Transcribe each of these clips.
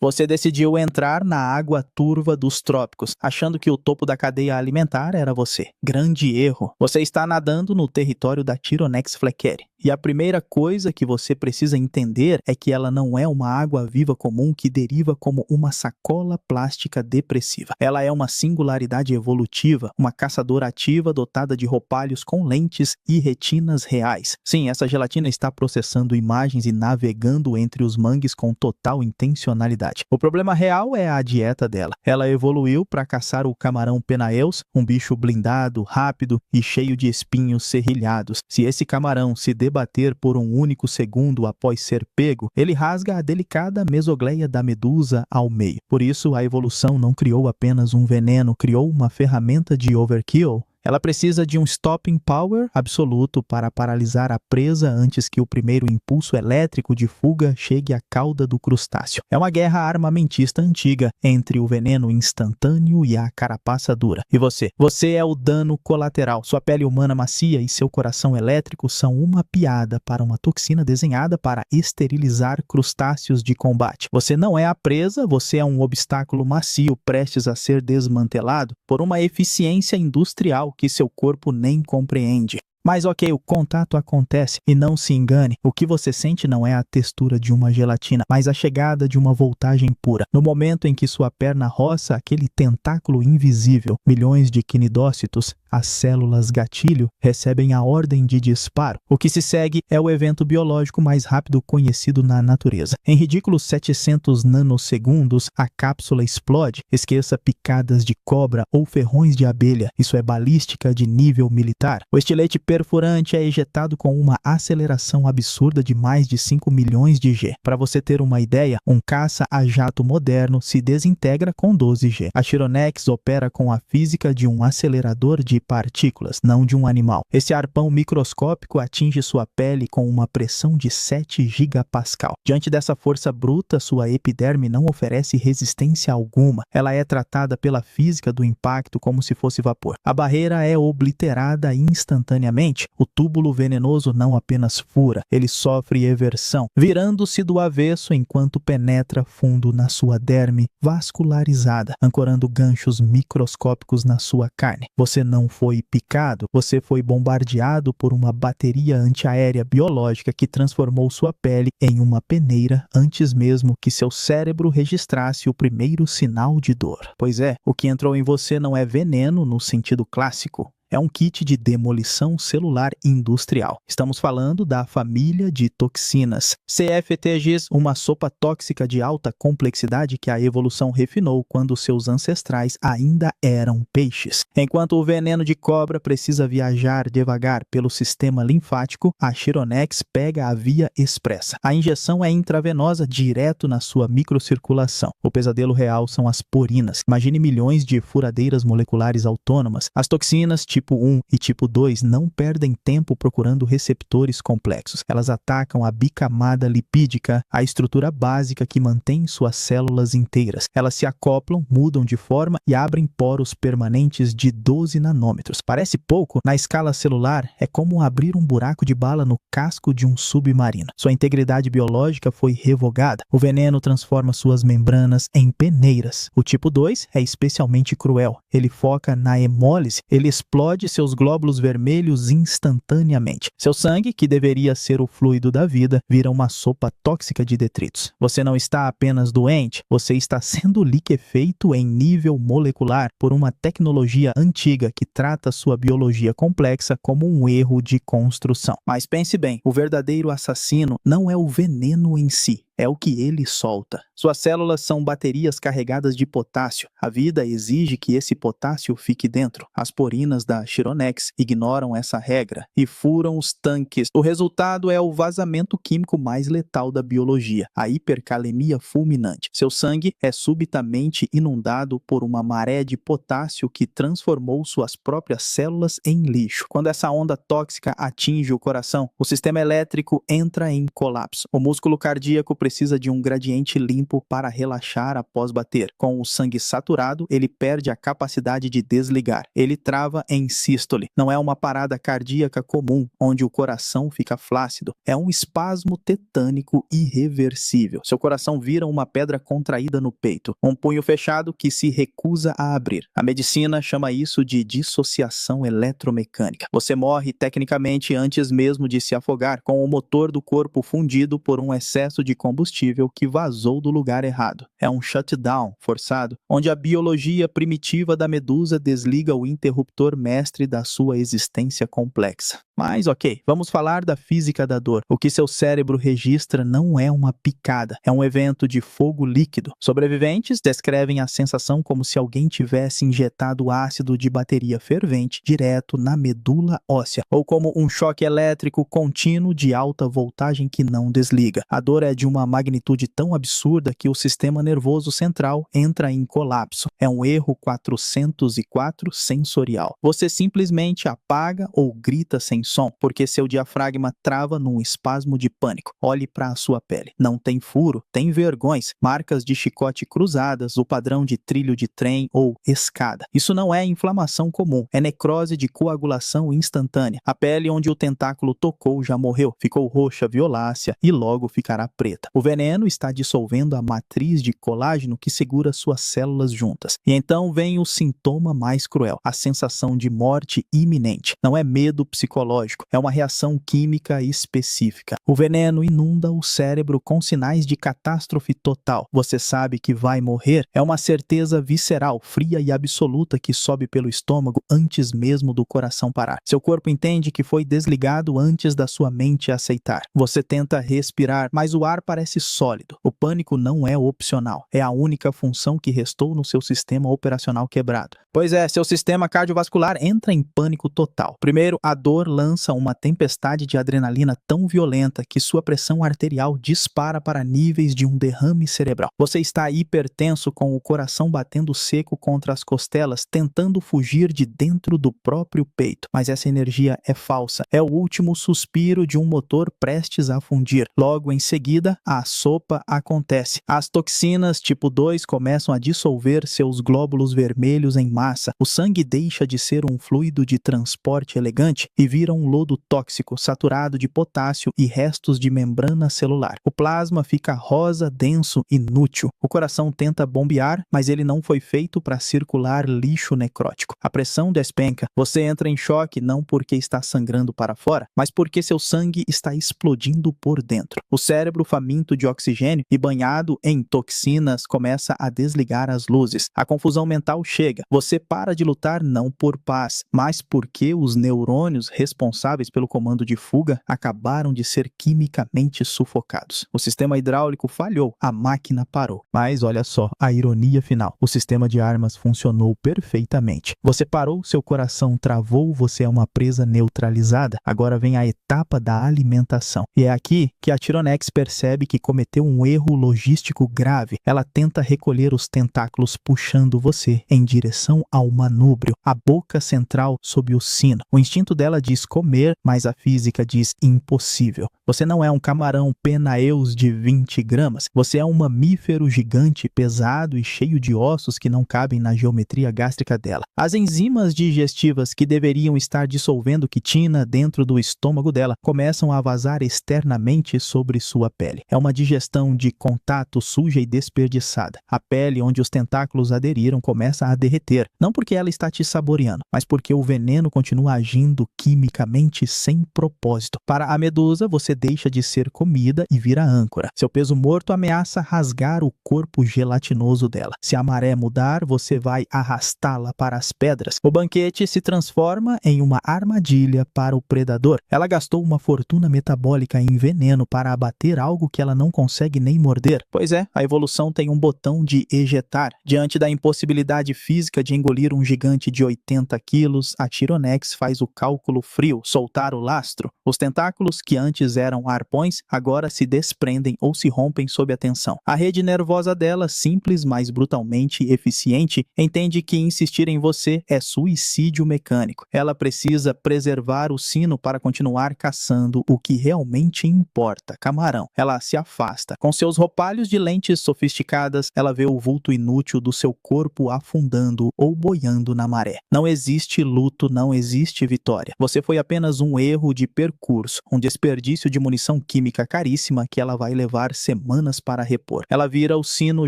Você decidiu entrar na água turva dos trópicos, achando que o topo da cadeia alimentar era você. Grande erro. Você está nadando no território da Chironex fleckeri. E a primeira coisa que você precisa entender é que ela não é uma água-viva comum que deriva como uma sacola plástica depressiva. Ela é uma singularidade evolutiva, uma caçadora ativa dotada de roupalhos com lentes e retinas reais. Sim, essa gelatina está processando imagens e navegando entre os mangues com total intencionalidade. O problema real é a dieta dela. Ela evoluiu para caçar o camarão penaeus, um bicho blindado, rápido e cheio de espinhos serrilhados. Se esse camarão se debater por um único segundo após ser pego, ele rasga a delicada mesogleia da medusa ao meio. Por isso, a evolução não criou apenas um veneno, criou uma ferramenta de overkill. Ela precisa de um stopping power absoluto para paralisar a presa antes que o primeiro impulso elétrico de fuga chegue à cauda do crustáceo. É uma guerra armamentista antiga entre o veneno instantâneo e a carapaça dura. E você? Você é o dano colateral. Sua pele humana macia e seu coração elétrico são uma piada para uma toxina desenhada para esterilizar crustáceos de combate. Você não é a presa, você é um obstáculo macio prestes a ser desmantelado por uma eficiência industrial que seu corpo nem compreende. Mas ok, o contato acontece e não se engane, o que você sente não é a textura de uma gelatina, mas a chegada de uma voltagem pura. No momento em que sua perna roça aquele tentáculo invisível, milhões de quinidócitos, as células gatilho, recebem a ordem de disparo. O que se segue é o evento biológico mais rápido conhecido na natureza. Em ridículos 700 nanosegundos, a cápsula explode. Esqueça picadas de cobra ou ferrões de abelha. Isso é balística de nível militar. O estilete perfurante é ejetado com uma aceleração absurda de mais de 5 milhões de G. Para você ter uma ideia, um caça a jato moderno se desintegra com 12 G. A Chironex opera com a física de um acelerador de partículas, não de um animal. Esse arpão microscópico atinge sua pele com uma pressão de 7 gigapascal. Diante dessa força bruta, sua epiderme não oferece resistência alguma. Ela é tratada pela física do impacto como se fosse vapor. A barreira é obliterada instantaneamente. O túbulo venenoso não apenas fura, ele sofre eversão, virando-se do avesso enquanto penetra fundo na sua derme vascularizada, ancorando ganchos microscópicos na sua carne. Você não foi picado, você foi bombardeado por uma bateria antiaérea biológica que transformou sua pele em uma peneira antes mesmo que seu cérebro registrasse o primeiro sinal de dor. Pois é, o que entrou em você não é veneno no sentido clássico. É um kit de demolição celular industrial. Estamos falando da família de toxinas. CFTGs, uma sopa tóxica de alta complexidade que a evolução refinou quando seus ancestrais ainda eram peixes. Enquanto o veneno de cobra precisa viajar devagar pelo sistema linfático, a Chironex pega a via expressa. A injeção é intravenosa direto na sua microcirculação. O pesadelo real são as porinas. Imagine milhões de furadeiras moleculares autônomas. As toxinas tipo 1 e tipo 2 não perdem tempo procurando receptores complexos. Elas atacam a bicamada lipídica, a estrutura básica que mantém suas células inteiras. Elas se acoplam, mudam de forma e abrem poros permanentes de 12 nanômetros. Parece pouco, na escala celular é como abrir um buraco de bala no casco de um submarino. Sua integridade biológica foi revogada. O veneno transforma suas membranas em peneiras. O tipo 2 é especialmente cruel. Ele foca na hemólise, ele explode seus glóbulos vermelhos instantaneamente. Seu sangue, que deveria ser o fluido da vida, vira uma sopa tóxica de detritos. Você não está apenas doente, você está sendo liquefeito em nível molecular por uma tecnologia antiga que trata sua biologia complexa como um erro de construção. Mas pense bem, o verdadeiro assassino não é o veneno em si. É o que ele solta. Suas células são baterias carregadas de potássio. A vida exige que esse potássio fique dentro. As porinas da Chironex ignoram essa regra e furam os tanques. O resultado é o vazamento químico mais letal da biologia, a hipercalemia fulminante. Seu sangue é subitamente inundado por uma maré de potássio que transformou suas próprias células em lixo. Quando essa onda tóxica atinge o coração, o sistema elétrico entra em colapso. O músculo cardíaco precisa precisa de um gradiente limpo para relaxar após bater. Com o sangue saturado, ele perde a capacidade de desligar. Ele trava em sístole. Não é uma parada cardíaca comum, onde o coração fica flácido. É um espasmo tetânico irreversível. Seu coração vira uma pedra contraída no peito, um punho fechado que se recusa a abrir. A medicina chama isso de dissociação eletromecânica. Você morre tecnicamente antes mesmo de se afogar, com o motor do corpo fundido por um excesso de combustível que vazou do lugar errado. É um shutdown forçado, onde a biologia primitiva da medusa desliga o interruptor mestre da sua existência complexa. Mas ok, vamos falar da física da dor. O que seu cérebro registra não é uma picada, é um evento de fogo líquido. Sobreviventes descrevem a sensação como se alguém tivesse injetado ácido de bateria fervente direto na medula óssea, ou como um choque elétrico contínuo de alta voltagem que não desliga. A dor é de uma magnitude tão absurda que o sistema nervoso central entra em colapso. É um erro 404 sensorial. Você simplesmente apaga ou grita sem som, porque seu diafragma trava num espasmo de pânico. Olhe para a sua pele. Não tem furo, tem vergões, marcas de chicote cruzadas, o padrão de trilho de trem ou escada. Isso não é inflamação comum, é necrose de coagulação instantânea. A pele onde o tentáculo tocou já morreu, ficou roxa violácea e logo ficará preta. O veneno está dissolvendo a matriz de colágeno que segura suas células juntas. E então vem o sintoma mais cruel, a sensação de morte iminente. Não é medo psicológico, é uma reação química específica. O veneno inunda o cérebro com sinais de catástrofe total. Você sabe que vai morrer. É uma certeza visceral, fria e absoluta que sobe pelo estômago antes mesmo do coração parar. Seu corpo entende que foi desligado antes da sua mente aceitar. Você tenta respirar, mas o ar parece sólido. O pânico não é opcional. É a única função que restou no seu sistema operacional quebrado. Pois é, seu sistema cardiovascular entra em pânico total. Primeiro, a dor lança uma tempestade de adrenalina tão violenta que sua pressão arterial dispara para níveis de um derrame cerebral. Você está hipertenso, com o coração batendo seco contra as costelas, tentando fugir de dentro do próprio peito. Mas essa energia é falsa. É o último suspiro de um motor prestes a fundir. Logo em seguida, a sopa acontece. As toxinas tipo 2 começam a dissolver seus glóbulos vermelhos em massa. O sangue deixa de ser um fluido de transporte elegante e vira um lodo tóxico, saturado de potássio e restos de membrana celular. O plasma fica rosa, denso, inútil. O coração tenta bombear, mas ele não foi feito para circular lixo necrótico. A pressão despenca. Você entra em choque não porque está sangrando para fora, mas porque seu sangue está explodindo por dentro. O cérebro, faminto de oxigênio e banhado em toxinas, começa a desligar as luzes. A confusão mental chega. Você para de lutar não por paz, mas porque os neurônios responsáveis pelo comando de fuga acabaram de ser quimicamente sufocados. O sistema hidráulico falhou, a máquina parou. Mas olha só, a ironia final. O sistema de armas funcionou perfeitamente. Você parou, seu coração travou, você é uma presa neutralizada. Agora vem a etapa da alimentação. E é aqui que a Tyronex percebe que cometeu um erro logístico grave. Ela tenta recolher os tentáculos puxando você em direção ao manúbrio, a boca central sob o sino. O instinto dela diz comer, mas a física diz impossível. Você não é um camarão penaeus de 20 gramas. Você é um mamífero gigante, pesado e cheio de ossos que não cabem na geometria gástrica dela. As enzimas digestivas que deveriam estar dissolvendo quitina dentro do estômago dela começam a vazar externamente sobre sua pele. É uma digestão de contato suja e desperdiçada. A pele onde os tentáculos aderiram começa a derreter, não porque ela está te saboreando, mas porque o veneno continua agindo quimicamente sem propósito. Para a medusa, você deixa de ser comida e vira âncora. Seu peso morto ameaça rasgar o corpo gelatinoso dela. Se a maré mudar, você vai arrastá-la para as pedras. O banquete se transforma em uma armadilha para o predador. Ela gastou uma fortuna metabólica em veneno para abater algo que ela não consegue nem morder. Pois é, a evolução tem um botão de ejetar. Diante da impossibilidade física de engolir um gigante de 80 quilos, a Tyronex faz o cálculo frio, soltar o lastro. Os tentáculos, que antes eram arpões, agora se desprendem ou se rompem sob a tensão. A rede nervosa dela, simples, mas brutalmente eficiente, entende que insistir em você é suicídio mecânico. Ela precisa preservar o sino para continuar caçando o que realmente importa, camarão. Ela se afasta. Com seus roupalhos de lentes sofisticadas, ela vê o vulto inútil do seu corpo afundando ou boiando na maré. Não existe luto, não existe vitória. Você foi apenas um erro de percurso, um desperdício de munição química caríssima que ela vai levar semanas para repor. Ela vira o sino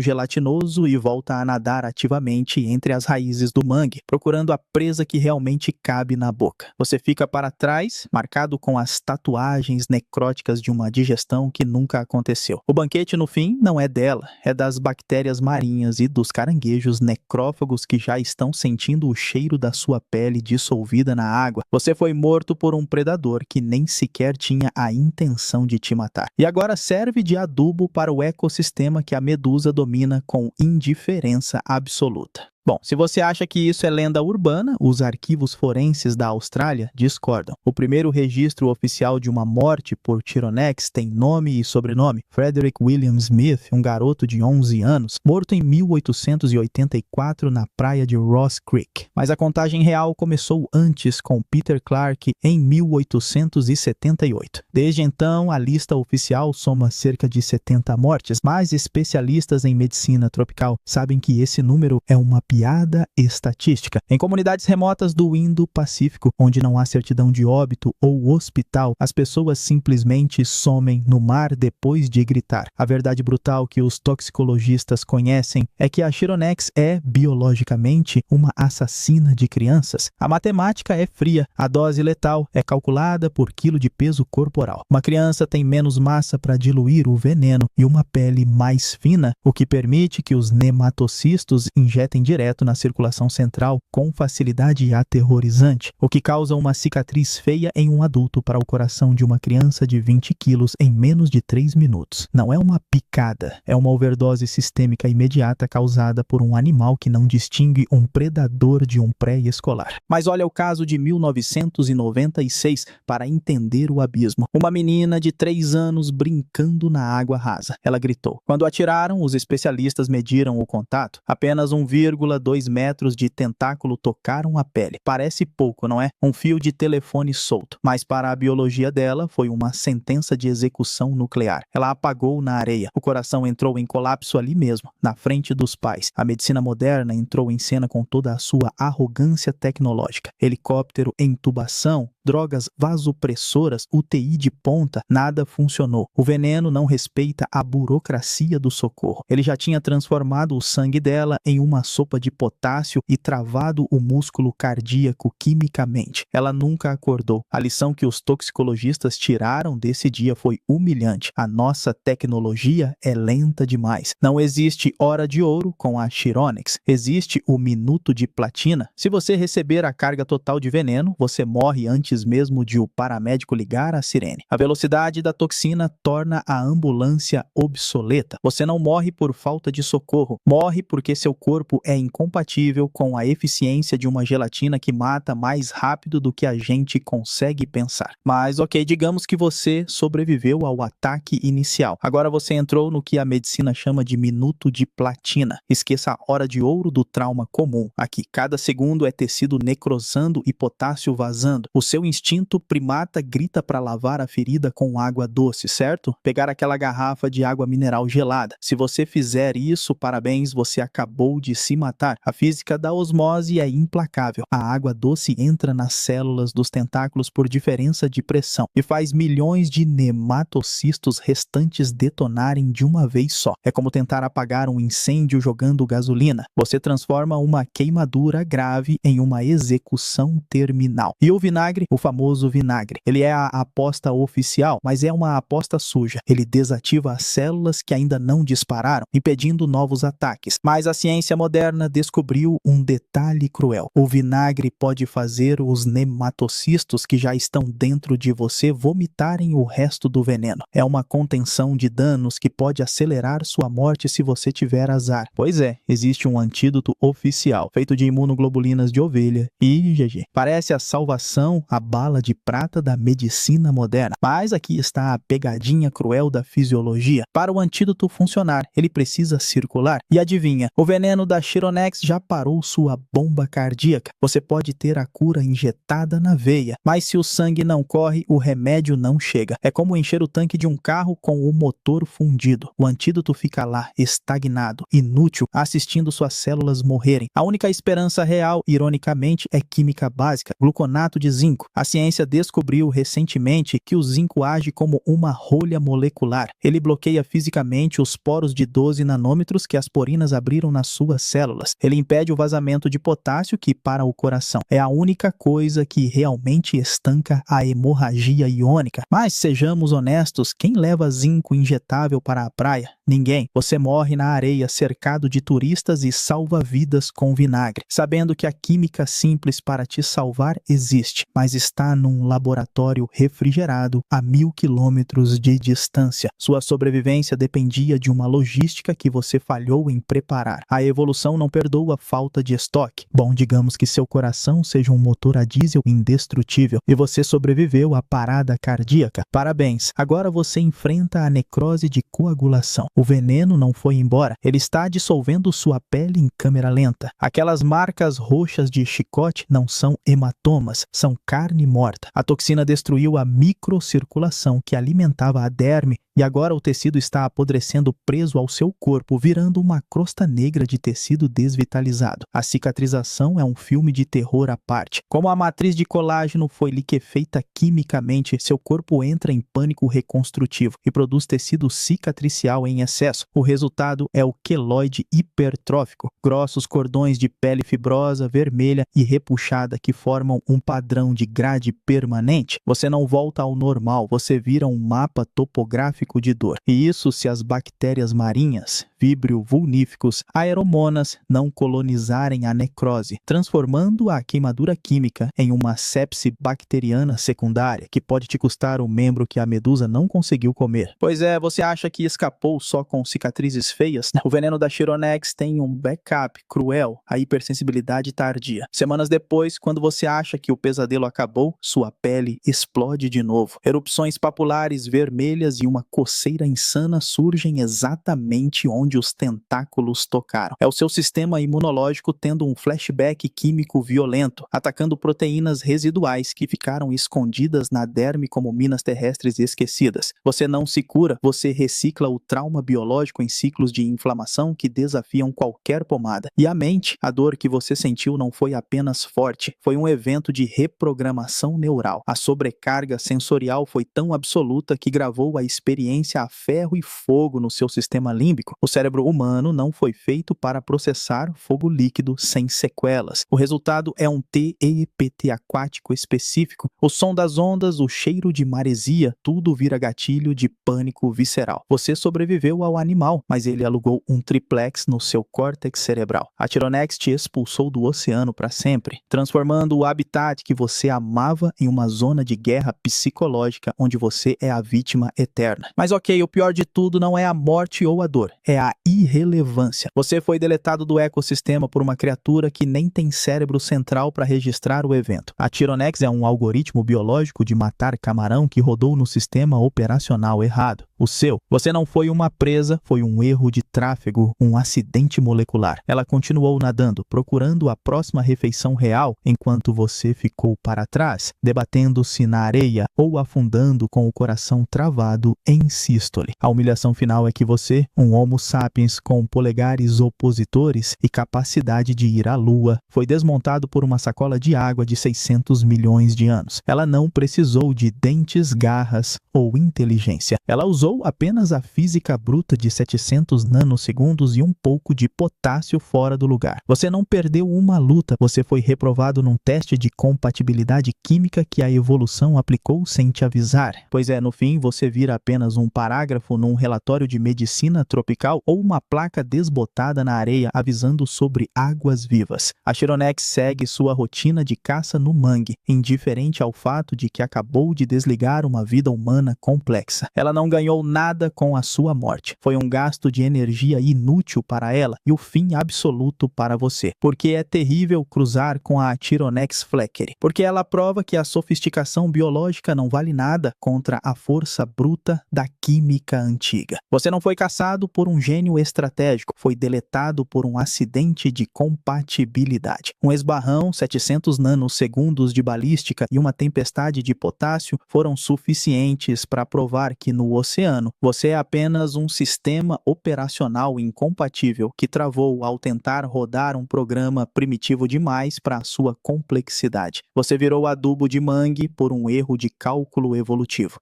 gelatinoso e volta a nadar ativamente entre as raízes do mangue, procurando a presa que realmente cabe na boca. Você fica para trás, marcado com as tatuagens necróticas de uma digestão que nunca aconteceu. O banquete, no fim, não é dela, é das bactérias marinhas e dos caranguejos necrófagos que já estão sentindo o cheiro da sua pele dissolvida na água. Você foi morto por um predador que nem sequer tinha a intenção de te matar. E agora serve de adubo para o ecossistema que a medusa domina com indiferença absoluta. Bom, se você acha que isso é lenda urbana, os arquivos forenses da Austrália discordam. O primeiro registro oficial de uma morte por Tyronex tem nome e sobrenome: Frederick William Smith, um garoto de 11 anos, morto em 1884 na praia de Ross Creek. Mas a contagem real começou antes, com Peter Clark, em 1878. Desde então, a lista oficial soma cerca de 70 mortes, mas especialistas em medicina tropical sabem que esse número é uma piada estatística. Em comunidades remotas do Indo-Pacífico, onde não há certidão de óbito ou hospital, as pessoas simplesmente somem no mar depois de gritar. A verdade brutal que os toxicologistas conhecem é que a Tyronex é, biologicamente, uma assassina de crianças. A matemática é fria. A dose letal é calculada por quilo de peso corporal. Uma criança tem menos massa para diluir o veneno e uma pele mais fina, o que permite que os nematocistos injetem direto na circulação central com facilidade aterrorizante, o que causa uma cicatriz feia em um adulto para o coração de uma criança de 20 quilos em menos de 3 minutos. Não é uma picada, é uma overdose sistêmica imediata causada por um animal que não distingue um predador de um pré-escolar. Mas olha o caso de 1996 para entender o abismo. Uma menina de 3 anos brincando na água rasa. Ela gritou. Quando atiraram, os especialistas mediram o contato. Apenas 1,2 metros de tentáculo tocaram a pele. Parece pouco, não é? Um fio de telefone solto. Mas para a biologia dela, foi uma sentença de execução nuclear. Ela apagou na areia. O coração entrou em colapso ali mesmo, na frente dos pais. A medicina moderna entrou em cena com toda a sua arrogância tecnológica. Helicóptero, intubação, drogas vasopressoras, UTI de ponta, nada funcionou. O veneno não respeita a burocracia do socorro. Ele já tinha transformado o sangue dela em uma sopa de potássio e travado o músculo cardíaco quimicamente. Ela nunca acordou. A lição que os toxicologistas tiraram desse dia foi humilhante. A nossa tecnologia é lenta demais. Não existe hora de ouro com a Tyronex. Existe o minuto de platina. Se você receber a carga total de veneno, você morre antes mesmo de o paramédico ligar a sirene. A velocidade da toxina torna a ambulância obsoleta. Você não morre por falta de socorro. Morre porque seu corpo é incompatível com a eficiência de uma gelatina que mata mais rápido do que a gente consegue pensar. Mas ok, digamos que você sobreviveu ao ataque inicial. Agora você entrou no que a medicina chama de minuto de platina. Esqueça a hora de ouro do trauma comum. Aqui, cada segundo é tecido necrosando e potássio vazando. O seu instinto primata grita para lavar a ferida com água doce, certo? Pegar aquela garrafa de água mineral gelada. Se você fizer isso, parabéns, você acabou de se matar. A física da osmose é implacável. A água doce entra nas células dos tentáculos por diferença de pressão e faz milhões de nematocistos restantes detonarem de uma vez só. É como tentar apagar um incêndio jogando gasolina. Você transforma uma queimadura grave em uma execução terminal. E o vinagre, o famoso vinagre, ele é a aposta oficial, mas é uma aposta suja. Ele desativa as células que ainda não dispararam, impedindo novos ataques. Mas a ciência moderna descobriu um detalhe cruel. O vinagre pode fazer os nematocistos que já estão dentro de você vomitarem o resto do veneno. É uma contenção de danos que pode acelerar sua morte se você tiver azar. Pois é, existe um antídoto oficial, feito de imunoglobulinas de ovelha e GG. Parece a salvação, a bala de prata da medicina moderna. Mas aqui está a pegadinha cruel da fisiologia. Para o antídoto funcionar, ele precisa circular. E adivinha, o veneno da Chironex já parou sua bomba cardíaca. Você pode ter a cura injetada na veia, mas se o sangue não corre, o remédio não chega. É como encher o tanque de um carro com o motor fundido. O antídoto fica lá, estagnado, inútil, assistindo suas células morrerem. A única esperança real, ironicamente, é química básica, gluconato de zinco. A ciência descobriu recentemente que o zinco age como uma rolha molecular. Ele bloqueia fisicamente os poros de 12 nanômetros que as porinas abriram nas suas células. Ele impede o vazamento de potássio, que para o coração é a única coisa que realmente estanca a hemorragia iônica. Mas sejamos honestos, quem leva zinco injetável para a praia? Ninguém. Você morre na areia cercado de turistas e salva vidas com vinagre, sabendo que a química simples para te salvar existe, mas está num laboratório refrigerado a 1000 quilômetros de distância. Sua sobrevivência dependia de uma logística que você falhou em preparar. A evolução não perdoa a falta de estoque. Bom, digamos que seu coração seja um motor a diesel indestrutível e você sobreviveu à parada cardíaca. Parabéns! Agora você enfrenta a necrose de coagulação. O veneno não foi embora, ele está dissolvendo sua pele em câmera lenta. Aquelas marcas roxas de chicote não são hematomas, são carne morta. A toxina destruiu a microcirculação que alimentava a derme e agora o tecido está apodrecendo preso ao seu corpo, virando uma crosta negra de tecido desvitalizado. A cicatrização é um filme de terror à parte. Como a matriz de colágeno foi liquefeita quimicamente, seu corpo entra em pânico reconstrutivo e produz tecido cicatricial em excesso. O resultado é o queloide hipertrófico, grossos cordões de pele fibrosa, vermelha e repuxada que formam um padrão de grade permanente. Você não volta ao normal, você vira um mapa topográfico de dor. E isso se as bactérias marinhas, víbrio vulníficos, aeromonas não colonizarem a necrose, transformando a queimadura química em uma sepse bacteriana secundária que pode te custar o membro que a medusa não conseguiu comer. Pois é, você acha que escapou só com cicatrizes feias? O veneno da Chironex tem um backup cruel, a hipersensibilidade tardia. Semanas depois, quando você acha que o pesadelo acabou, sua pele explode de novo. Erupções papulares vermelhas e uma coceira insana surgem exatamente onde os tentáculos tocaram. É o seu sistema imunológico tendo um flashback químico violento, atacando proteínas residuais que ficaram escondidas na derme como minas terrestres esquecidas. Você não se cura, você recicla o trauma biológico em ciclos de inflamação que desafiam qualquer pomada. E a mente, a dor que você sentiu não foi apenas forte, foi um evento de reprogramação neural. A sobrecarga sensorial foi tão absoluta que gravou a experiência a ferro e fogo no seu sistema límbico. O cérebro humano não foi feito para processar fogo líquido sem sequelas. O resultado é um TEPT aquático específico. O som das ondas, o cheiro de maresia, tudo vira gatilho de pânico visceral. Você sobreviveu ao animal, mas ele alugou um triplex no seu córtex cerebral. A Chironex te expulsou do oceano para sempre, transformando o habitat que você amava em uma zona de guerra psicológica onde você é a vítima eterna. Mas ok, o pior de tudo não é a morte ou a dor, é a irrelevância. Você foi deletado do ecossistema por uma criatura que nem tem cérebro central para registrar o evento. A Chironex é um algoritmo biológico de matar camarão que rodou no sistema operacional errado, o seu. Você não foi uma presa, foi um erro de tráfego, um acidente molecular. Ela continuou nadando, procurando a próxima refeição real, enquanto você ficou para trás, debatendo-se na areia ou afundando com o coração travado em sístole. A humilhação final é que você, um Homo sapiens com polegares opositores e capacidade de ir à lua, foi desmontado por uma sacola de água de 600 milhões de anos. Ela não precisou de dentes, garras ou inteligência. Ela usou usou apenas a física bruta de 700 nanosegundos e um pouco de potássio fora do lugar. Você não perdeu uma luta, você foi reprovado num teste de compatibilidade química que a evolução aplicou sem te avisar. Pois é, no fim você vira apenas um parágrafo num relatório de medicina tropical ou uma placa desbotada na areia avisando sobre águas vivas. A Chironex segue sua rotina de caça no mangue, indiferente ao fato de que acabou de desligar uma vida humana complexa. Ela não ganhou nada com a sua morte. Foi um gasto de energia inútil para ela e o fim absoluto para você. Porque é terrível cruzar com a Chironex Fleckeri. Porque ela prova que a sofisticação biológica não vale nada contra a força bruta da química antiga. Você não foi caçado por um gênio estratégico, foi deletado por um acidente de compatibilidade. Um esbarrão, 700 nanosegundos de balística e uma tempestade de potássio foram suficientes para provar que no oceano você é apenas um sistema operacional incompatível que travou ao tentar rodar um programa primitivo demais para a sua complexidade. Você virou adubo de mangue por um erro de cálculo evolutivo.